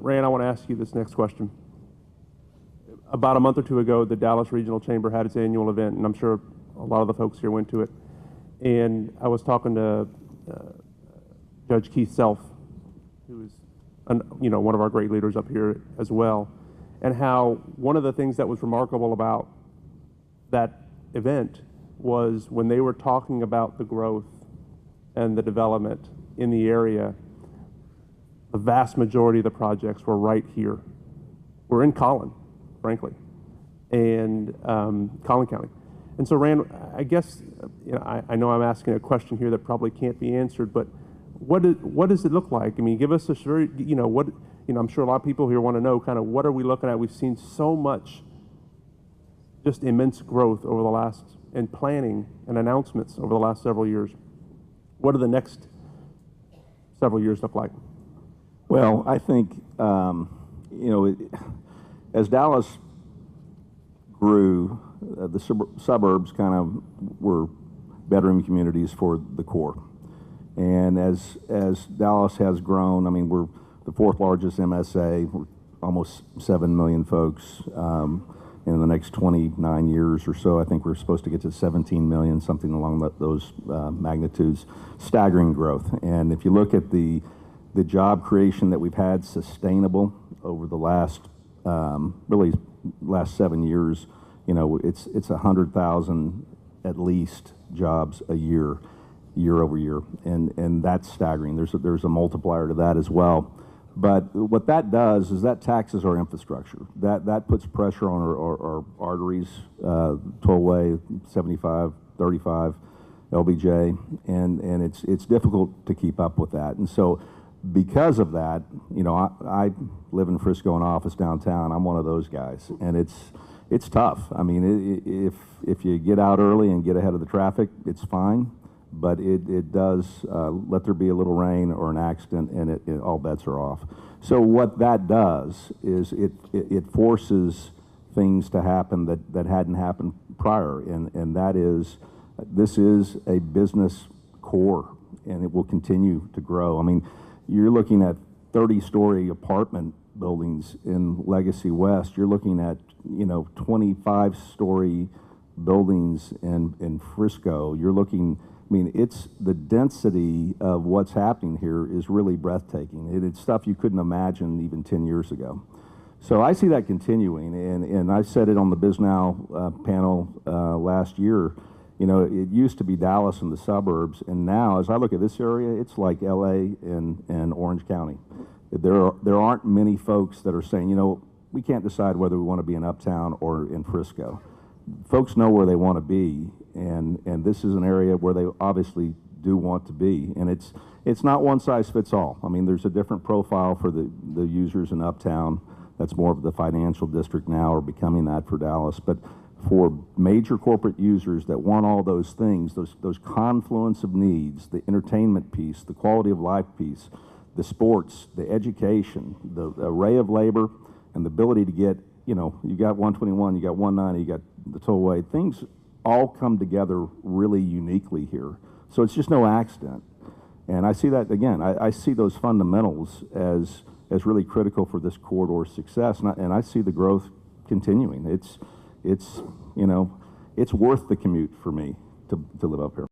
Rand, I want to ask you this next question. About a month or two ago, the Dallas Regional Chamber had its annual event, and I'm sure a lot of the folks here went to it. And I was talking to Judge Keith Self, who is one of our great leaders up here as well, and how one of the things that was remarkable about that event was when they were talking about the growth and the development in the area, the vast majority of the projects were right here. We're in Collin, frankly, and Collin County. And so, Rand, I guess I know I'm asking a question here that probably can't be answered, but what does it look like? I mean, give us a very, I'm sure a lot of people here want to know kind of what are we looking at. We've seen so much, just immense growth over the last, and planning and announcements over the last several years. What do the next several years look like? Well, I think, as Dallas grew, the suburbs kind of were bedroom communities for the core. And as Dallas has grown, I mean, we're the fourth largest MSA. We're almost 7 million folks. In the next 29 years or so, I think we're supposed to get to 17 million, something along those magnitudes. Staggering growth. And if you look at the job creation that we've had sustainable over the last, really last 7 years, it's 100,000 at least jobs a year over year, and that's staggering. There's a multiplier to that as well. But what that does is that taxes our infrastructure. That puts pressure on our arteries, tollway, 75, 35, LBJ, and it's difficult to keep up with that. And so because of that, I live in Frisco, an office downtown. I'm one of those guys, and it's tough. I mean, if you get out early and get ahead of the traffic, it's fine. But it does let there be a little rain or an accident, and all bets are off. So what that does is it forces things to happen that hadn't happened prior, and that is, this is a business core, and it will continue to grow. I mean, you're looking at 30-story apartment buildings in Legacy West. You're looking at 25-story buildings in Frisco. You're looking. I mean, it's the density of what's happening here is really breathtaking. It's stuff you couldn't imagine even 10 years ago. So I see that continuing, and I said it on the BizNow panel last year. It used to be Dallas and the suburbs, and now as I look at this area, it's like L.A. and Orange County. There aren't many folks that are saying, we can't decide whether we want to be in Uptown or in Frisco. Folks know where they want to be, and this is an area where they obviously do want to be, and it's not one size fits all. I mean, there's a different profile for the users in Uptown. That's more of the financial district now, or becoming that for Dallas. But for major corporate users that want all those things, those confluence of needs, the entertainment piece, the quality of life piece, the sports, the education, the array of labor, and the ability to get, you got 121, you got 190, you got the tollway, things all come together really uniquely here. So it's just no accident. And I see that, again, I see those fundamentals as really critical for this corridor's success, and I see the growth continuing. It's worth the commute for me to live up here.